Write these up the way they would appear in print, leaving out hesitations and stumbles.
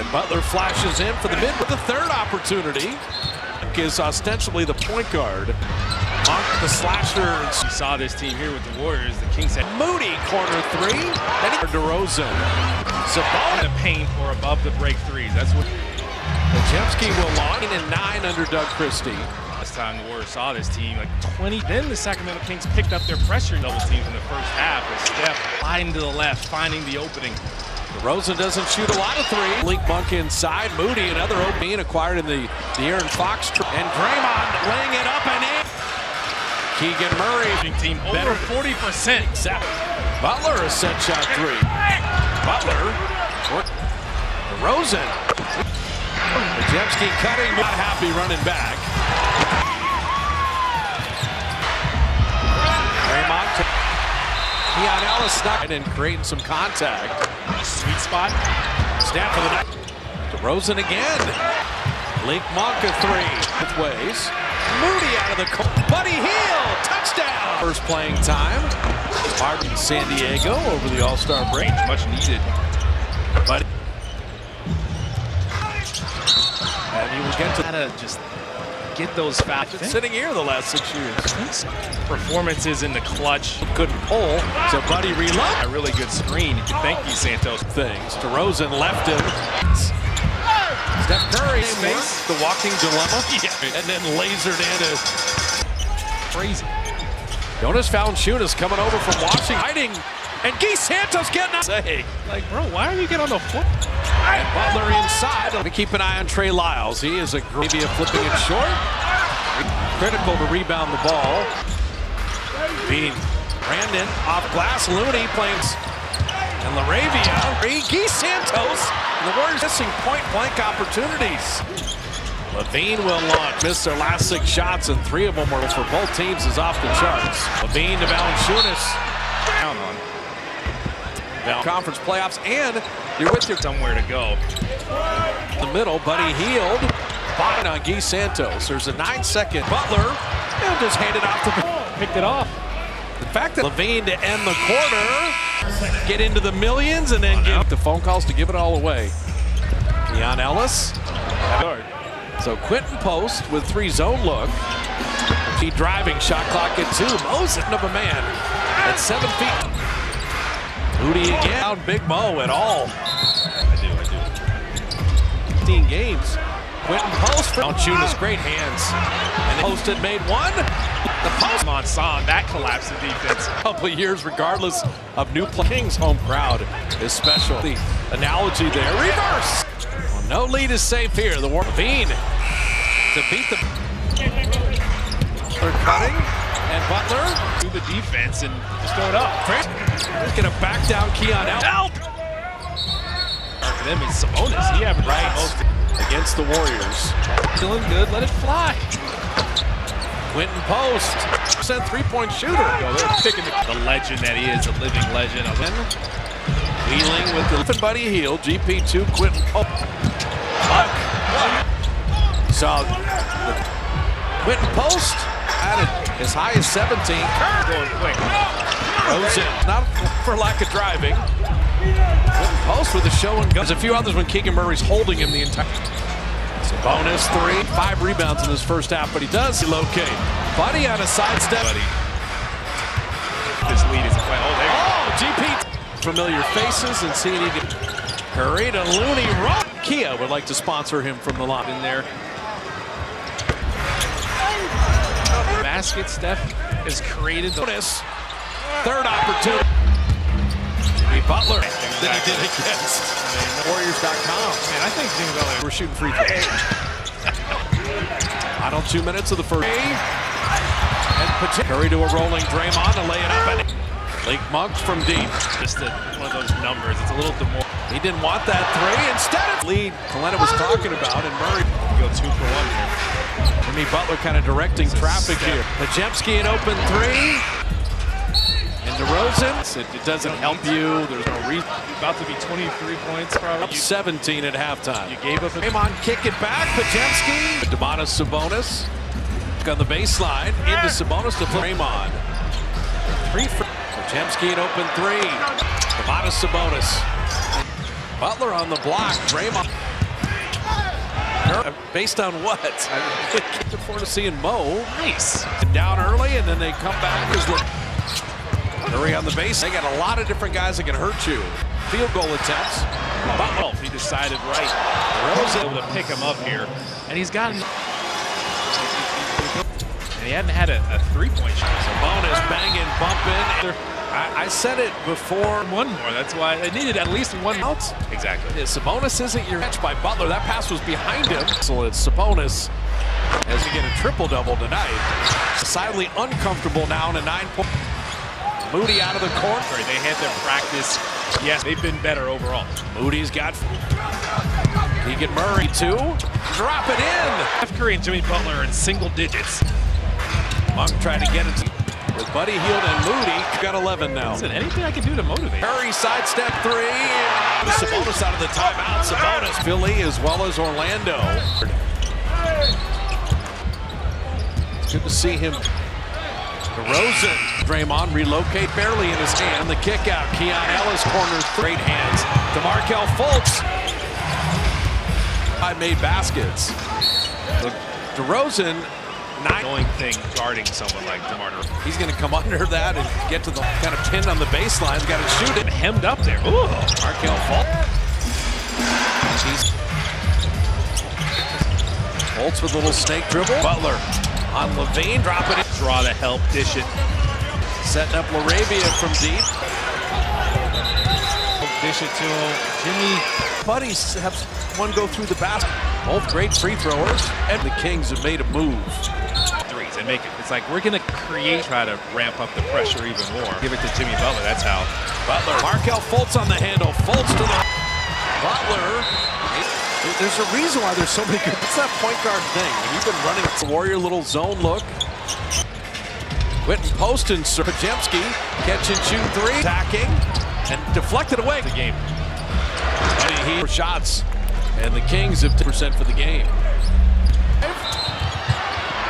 And Butler flashes in for the mid with the third opportunity. Is ostensibly the point guard. Monk, the slasher. You saw this team here with the Warriors. The Kings had Moody, corner three. Then DeRozan. Sabonis the paint or above the break threes. That's what Podziemski will launch in 9 under Doug Christie. last time the Warriors saw this team, like 20. Then the Sacramento Kings picked up their pressure double teams in the first half. With Steph sliding to the left, finding the opening. DeRozan doesn't shoot a lot of threes. Link Monk inside. Moody, another opening acquired in the Aaron Fox. And Draymond laying it up and in. Keegan Murray. Team over 40%. Butler a set shot three. Butler. DeRozan. Podziemski cutting. Not happy running back. Draymond to Keon Ellis stuck and creating some contact. Sweet spot. Snap for the night. DeRozan again. Link Monk a three. Both ways. Moody out of the court. Buddy Hield. Touchdown. First playing time. Martin San Diego over the All-Star break. Much needed. But and he will get to Just get those fouls. sitting here the last 6 years. Performances in the clutch. Couldn't pull, so Buddy reload. A really good screen. Thank you, Santos. Things. DeRozan left him. Steph Curry face the walking dilemma. Yeah. And then lasered into Crazy. Jonas Valanciunas coming over from Washington. Hiding. And Guy Santos getting out. Say. Like, bro, why are you getting on the floor? And Butler inside. Let me keep an eye on Trey Lyles. He is a maybe flipping it short. Critical to rebound the ball. Bean. Brandon off glass. Looney plays. And LaRavia. Guy Santos. And the Warriors missing point-blank opportunities. Levine will launch. Missed their last 6 shots, and 3 of them were for both teams is off the charts. Levine to Valanciunas. Down on. Conference playoffs, and you're with your Somewhere to go. the middle. Buddy Hield. Bottom on Guy Santos. There's a 9-second Butler. And just handed off the Picked it off. The fact that Levine to end the quarter, get into the millions, and then get the phone calls to give it all away. Keon Ellis. So Quentin Post with 3 zone look. He driving, shot clock at 2. Moses of a man at 7 feet. Moody again. Down Big Mo at all. I do. 15 games. Quentin Post. Valanciunas, great hands. And Post had made one. The post on Son, that collapse in defense. a couple of years, regardless of new Kings home crowd, is special. The analogy there. Reverse. Well, no lead is safe here. The Levine to beat the. They're cutting. And Butler Do the defense and just throw it up. He's going to back down Keon out. Help! For them, it's Sabonis. He averaged most Against the Warriors. feeling good. Let it fly. Quentin Post. Sent 3-point shooter. They're picking the legend that he is, a living legend. Wheeling with the Buddy Hield. GP2 Quentin Post. So Quentin Post added as high as 17. Going quick. Rosen, not for lack of driving. Quentin Post with a show and go. There's a few others when Keegan Murray's holding him the entire. Bonus 3, 5 rebounds in his first half, but he does locate. Buddy on a sidestep. This lead is quite. Oh, there. Oh, GP. Familiar faces and seeing he can. Curry to Looney. Kia would like to sponsor him from the line in there. Basket. Steph has created the Bonus. Third opportunity. Butler that he did against Warriors.com. Man, I think Jimmy Butler. We're shooting free throws. Final 2 minutes of the first. And Curry to a rolling Draymond to lay it up. And Link Monk from deep. Just one of those numbers. It's a little more. He didn't want that 3. Instead of lead, Kalena was talking about, and Murray Go 2 for 1 here. Jimmy Butler kind of directing traffic here. Podziemski an open 3. And DeRozan, it doesn't help you. There's no reason. About to be 23 points, probably. Up 17 at halftime. You gave up. Draymond kick it back. Podziemski. Domantas Sabonis on the baseline. Into Sabonis to Draymond. 3 for Podziemski an open 3. Domantas Sabonis. Butler on the block. Draymond. Based on what? Looking forward to seeing Mo. Nice. Down early, and then they come back. Hurry on the base. They got a lot of different guys that can hurt you. Field goal attempts. Well, he decided right. Rose able to pick him up here, and he's gotten. And he hadn't had a three-point shot. Sabonis banging, bumping. I said it before. One more. That's why they needed at least one out. Exactly. Yeah, Sabonis isn't your catch by Butler. That pass was behind him. So it's Sabonis as we get a triple-double tonight. Decidedly uncomfortable now in a 9-point. Moody out of the corner. They had their practice. Yes, they've been better overall. Moody's got Keegan Murray, too. Drop it in. Steph Curry and Jimmy Butler are in single digits. Monk trying to get it with Buddy Hield and Moody. Got 11 now. Listen, anything I can do to motivate. Curry sidestep three. Sabonis out of the timeout. Sabonis, Philly as well as Orlando. It's good to see him. DeRozan, Draymond relocate barely in his hand. The kick out. Keon Ellis corners. Great hands. DeMarkel Fultz. I made baskets. DeRozan, Annoying thing guarding someone like DeMar. He's going to come under that and get to the kind of pin on the baseline. Got to shoot it. Hemmed up there. Ooh. Markel Fultz. Fultz with a little snake dribble. Butler on Levine. Drop it in. Draw to help. Dish it. Setting up Laravia from deep. Dish it to him. Jimmy. Buddies have one go through the basket. Both great free throwers. And the Kings have made a move. Threes and make it. It's like we're going to try to ramp up the pressure even more. Give it to Jimmy Butler. That's how. Butler. Markel Fultz on the handle. Fultz to the Butler. There's a reason why there's so many good. It's that point guard thing. When you've been running the Warrior little zone look. Quentin Poston, Pajemski, catch and shoot three. Attacking and deflected away. The game. Buddy Hield shots. And the Kings have 10% for the game.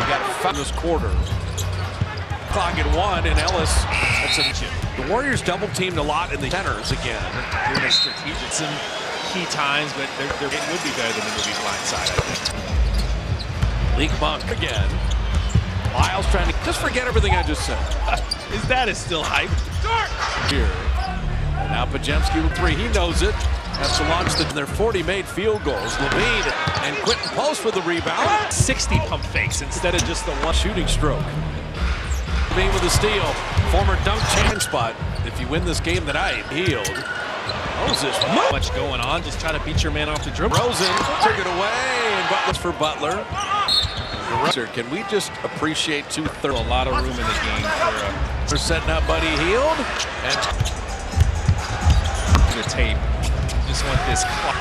We got a foul this quarter. Clock at 1, and Ellis. The Warriors double teamed a lot in the centers again. Doing a strategic some key times, but it would be better than it would be blindside, I think. Leak Monk again. Lyles trying to just forget everything I just said. His dad is still hyped. Here. And now Pajemski with three. He knows it. Has to launch their 40 made field goals. Levine and Quentin Post for the rebound. 60 pump fakes instead of just the one shooting stroke. Levine with a steal. Former dunk chance spot. If you win this game tonight, Hield. Moses. Much going on. Just try to beat your man off the dribble. Rosen took it away, and Butler's for Butler. Can we just appreciate 2/3? A lot of room in the game for setting up Buddy Hield and the tape. Just want this clock.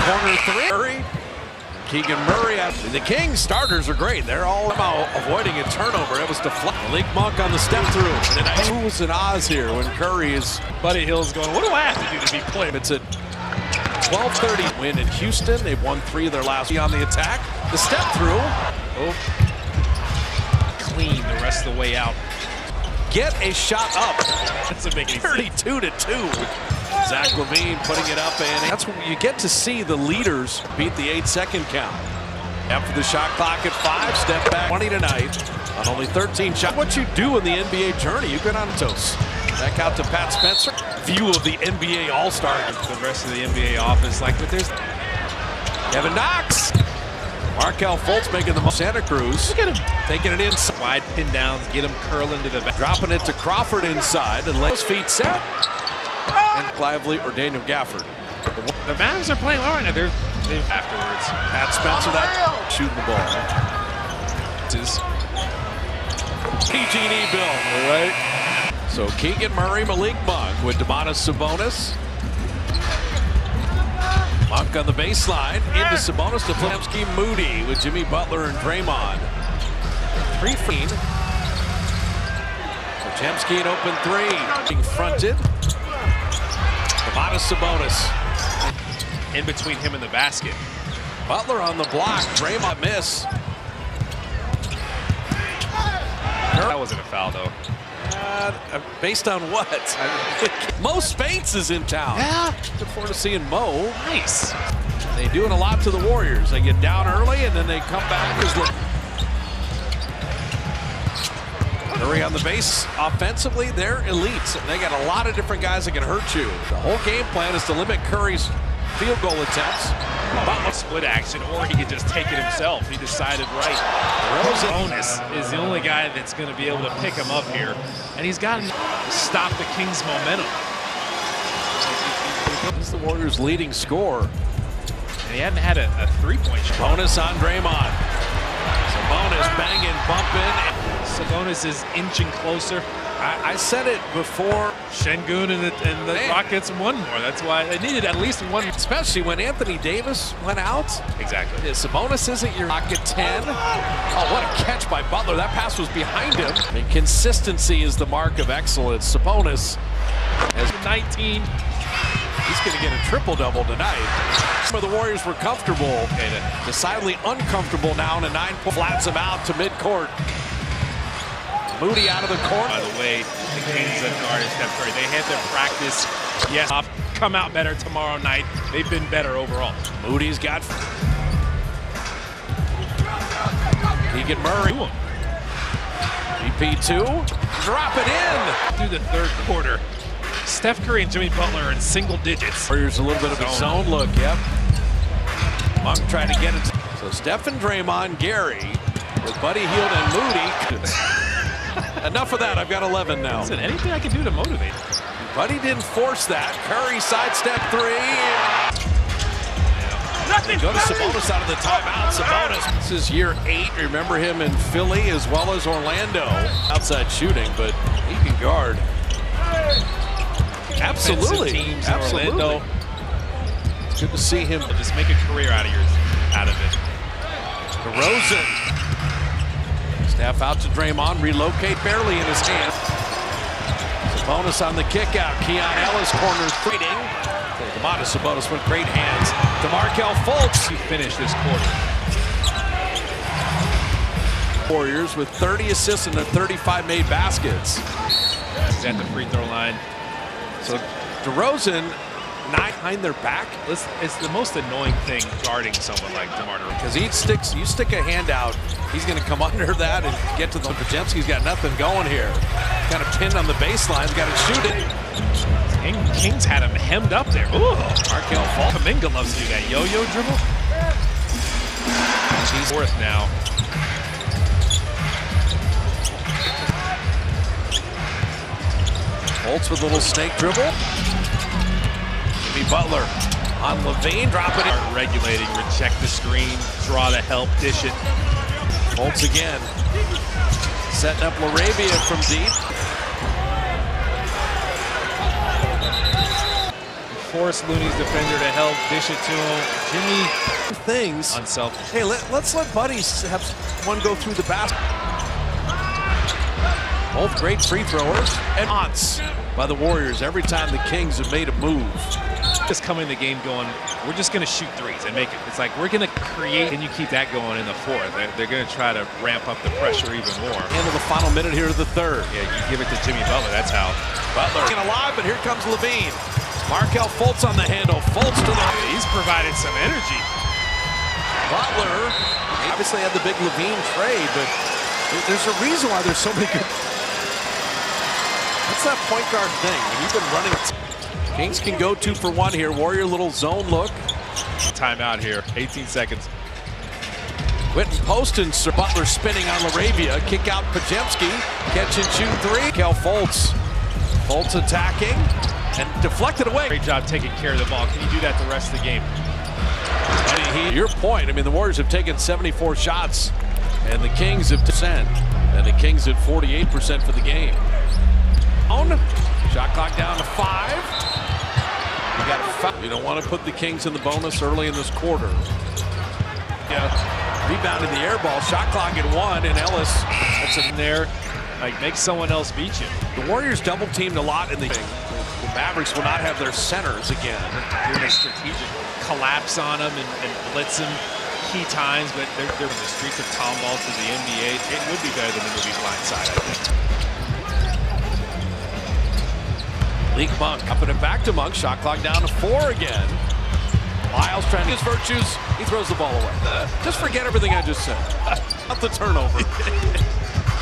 Corner three. Keegan Murray. The Kings starters are great. They're all avoiding a turnover. It was deflected. Malik Monk on the step through. And nice oohs and ahs here when Curry is. Buddy Hield's going, what do I have to do to be playing? It's a 12-30 win in Houston. They've won 3 of their last on the attack. The step through. Oh. Clean the rest of the way out. Get a shot up. That's a big 32-2. Zach Levine putting it up, and that's when you get to see the leaders beat the 8-second count. After the shot clock at 5, step back 20 tonight on only 13 shots. What you do in the NBA journey, you get on toast. Back out to Pat Spencer. View of the NBA All-Star. The rest of the NBA office, like, but there's Kevin Knox. Markel Fultz making the most. Santa Cruz. Look at him. Taking it inside. Wide pin downs, get him curling to the back. Dropping it to Crawford inside, and those feet set. And Lively or Daniel Gafford. The Mavs are playing all right now. They're afterwards. Pat Spencer, that shooting the ball. This is PG&E Bill. All right. So Keegan Murray, Malik Monk with Domantas Sabonis. Monk on the baseline. Into Sabonis to Pajemski, Moody with Jimmy Butler and Draymond. 3-15. Pajemski an open 3. Being fronted. Domantas Sabonis. In between him and the basket. Butler on the block. Draymond miss. That wasn't a foul, though. Based on what? Mo Spates is in town. Yeah. Look forward to seeing Mo. Nice. They do it a lot to the Warriors. They get down early and then they come back as Curry on the base. Offensively, they're elites. They got a lot of different guys that can hurt you. The whole game plan is to limit Curry's field goal attempts. Butler split action, or he could just take it himself. He decided right. Sabonis is the only guy that's going to be able to pick him up here, and he's got to stop the Kings' momentum. He's the Warriors' leading scorer. And he hadn't had a three-point shot. Bonus on Draymond. Sabonis banging, bumping. Sabonis is inching closer. I said it before. Şengün and the Rockets won more. That's why they needed at least one. Especially when Anthony Davis went out. Exactly. Yeah, Sabonis isn't your Rocket 10. Oh, what a catch by Butler. That pass was behind him. And consistency is the mark of excellence. Sabonis has 19. He's going to get a triple-double tonight. Some of the Warriors were comfortable. Decidedly uncomfortable now in a 9-point. Flats him out to midcourt. Moody out of the corner. By the way, the Kings have guarded Steph Curry. They had their practice. Yes, come out better tomorrow night. They've been better overall. Moody's got Keegan Murray. BP2. Drop it in. Through the third quarter, Steph Curry and Jimmy Butler are in single digits. Warriors a little bit of a zone look, yep. Monk trying to get it. So Steph and Draymond, Gary, with Buddy Hield and Moody. Enough of that. I've got 11 now. Listen, anything I can do to motivate. Buddy didn't force that. Curry sidestep three. Nothing. Go to Sabonis out of the timeout. Sabonis. This is year 8. Remember him in Philly as well as Orlando. Outside shooting, but he can guard. Absolutely. Teams Absolutely. In Orlando. It's good to see him. Just make a career out of it. DeRozan. Steph out to Draymond, relocate barely in his hand. Sabonis on the kick out. Keon Ellis corner feeding. Domantas Sabonis with great hands. DeMarkel Fultz. He finished this quarter. Warriors with 30 assists and 35 made baskets. He's at the free throw line. So DeRozan, 9 behind their back. It's the most annoying thing guarding someone like DeMar DeRozan. Because you stick a hand out, he's going to come under that and get to the Pajemski's got nothing going here. Kind of pinned on the baseline, got to shoot it. Kings had him hemmed up there. Ooh, Markel Fultz. Kuminga loves to do that yo-yo dribble. He's fourth now. Fultz with a little snake dribble. Jimmy Butler on Levine, drop it in. Regulating, reject the screen, draw the help, dish it. Fultz again. Setting up LaRavia from deep. Force Looney's defender to help, dish it to him. Jimmy Things. unselfish. Hey, let's let buddies have one go through the basket. Both great free throwers and taunts by the Warriors every time the Kings have made a move. Just coming in the game going, we're just going to shoot threes and make it. It's like we're going to create, and you keep that going in the fourth. They're going to try to ramp up the pressure even more. Handle the final minute here of the third. Yeah, you give it to Jimmy Butler. That's how. Butler getting alive, but here comes Levine. Markel Fultz on the handle. Fultz to the. He's provided some energy. Butler obviously had the big Levine trade, but there's a reason why there's so many good. What's that point guard thing? When you've been running. Kings can go 2 for 1 here. Warrior little zone look. Timeout here. 18 seconds. Quentin Poston, Sir Butler spinning on LaRavia. Kick out Pajemski. Catch and shoot 3. Kel Fultz. Fultz attacking and deflected away. Great job taking care of the ball. Can you do that the rest of the game? Your point, I mean, the Warriors have taken 74 shots and the Kings have 10%. And the Kings at 48% for the game. Shot clock down to 5. You got a foul. You don't want to put the Kings in the bonus early in this quarter. Yeah, rebounding the air ball. Shot clock at 1, and Ellis. That's in there. Like, make someone else beat you. The Warriors double teamed a lot in the game. The Mavericks will not have their centers again. Doing a strategic collapse on them and blitz them key times, but they're in the streets of town ball to the NBA. It would be better than the movie Blindside, I think. Leak Monk, up and back to Monk. Shot clock down to 4 again. Lyles trying to his virtues. He throws the ball away. Just forget everything I just said. Not the turnover.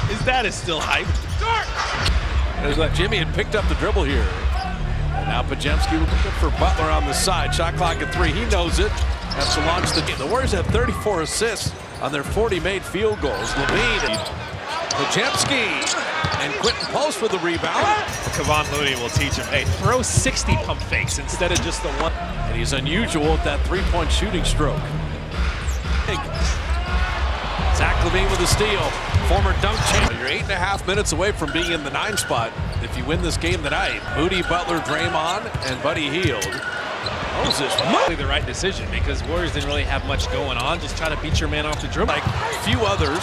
His dad is still hyped. Jimmy had picked up the dribble here. And now Pajemski looking for Butler on the side. Shot clock at 3. He knows it. Has to launch the game. The Warriors have 34 assists on their 40 made field goals. Levine, Pajemski, and Quentin Post for the rebound. Kevon Looney will teach him, hey, throw 60 pump fakes instead of just the one. And he's unusual with that three-point shooting stroke. Zach Levine with a steal. Former dunk champ. You're 8.5 minutes away from being in the 9 spot if you win this game tonight. Moody, Butler, Draymond, and Buddy Hield. Moses. The right decision because Warriors didn't really have much going on. Just try to beat your man off the dribble. Like a few others.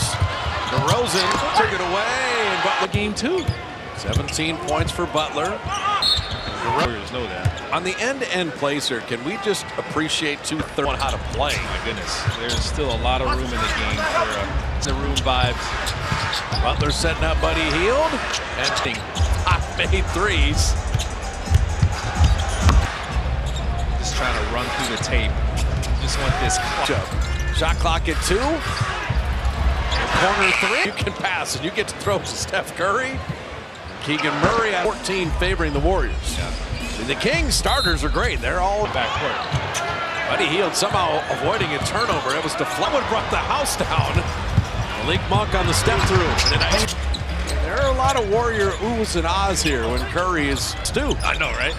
DeRozan took it away, and Butler Game 2. 17 points for Butler. The Warriors know that. On the end-to-end play, sir, can we just appreciate 2/3 on how to play? My goodness, there's still a lot of room in the game for the room vibes. Butler setting up Buddy Hield and top-made threes. Just trying to run through the tape. Just want this clock. Shot clock at 2. Corner 3. You can pass and you get to throw to Steph Curry. Keegan Murray at 14 favoring the Warriors. Yeah. The Kings starters are great. They're all Backcourt. Buddy Hield somehow avoiding a turnover. It was deflected, brought the house down. Malik Monk on the step through. There are a lot of Warrior oohs and ahs here when Curry is stew. I know, right?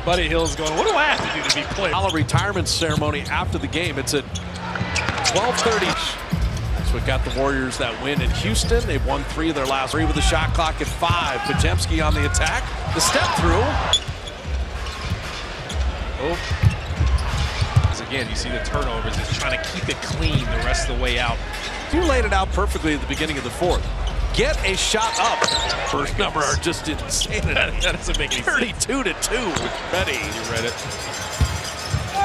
Buddy Hield's going, what do I have to do to be played? A retirement ceremony after the game. It's at 12:30. That's what got the Warriors that win in Houston. They've won 3 of their last 3 with the shot clock at 5. Pajemski on the attack. The step through. Oh. Again, you see the turnovers. It's trying to keep it clean the rest of the way out. You laid it out perfectly at the beginning of the 4th. Get a shot up. First number are just insanity. That doesn't make any 32 to 2. Ready. You read it.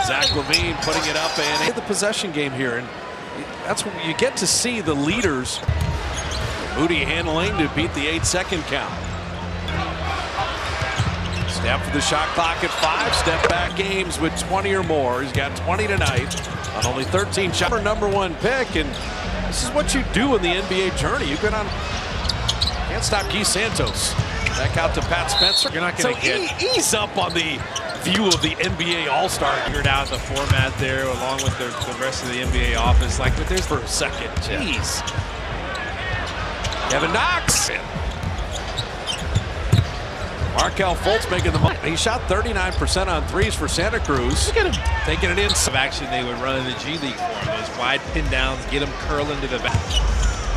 Zach Levine putting it up and the possession game here. And that's when you get to see the leaders. Moody handling to beat the 8-second count. Step for the shot clock at 5. Step back games with 20 or more. He's got 20 tonight on only 13 shots. Number 1 pick, and this is what you do in the NBA journey. You can't stop Guy Santos. Back out to Pat Spencer. You're not going to ease up on the view of the NBA All-Star. Figured out the format there along with the rest of the NBA office. Like, but there's for a second. Jeez. Kevin Knox. Markelle Fultz making the money. He shot 39% on threes for Santa Cruz. Look at him taking it in. Of action they would run in the G League for him. Those wide pin downs, get him curling to the back.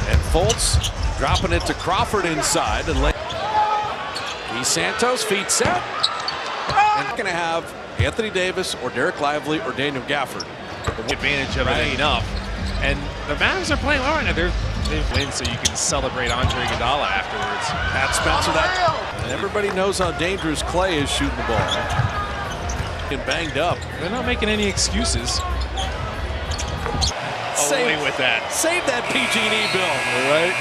And Fultz dropping it to Crawford inside. And Guy Santos, feet set. And going to have Anthony Davis or Derek Lively or Daniel Gafford. Advantage of it enough. And the Mavs are playing all right now. They've win so you can celebrate Andre Iguodala afterwards. Pat Spencer, and everybody knows how dangerous Clay is shooting the ball. Getting banged up. They're not making any excuses. Away with that. Save that PG&E bill. All right.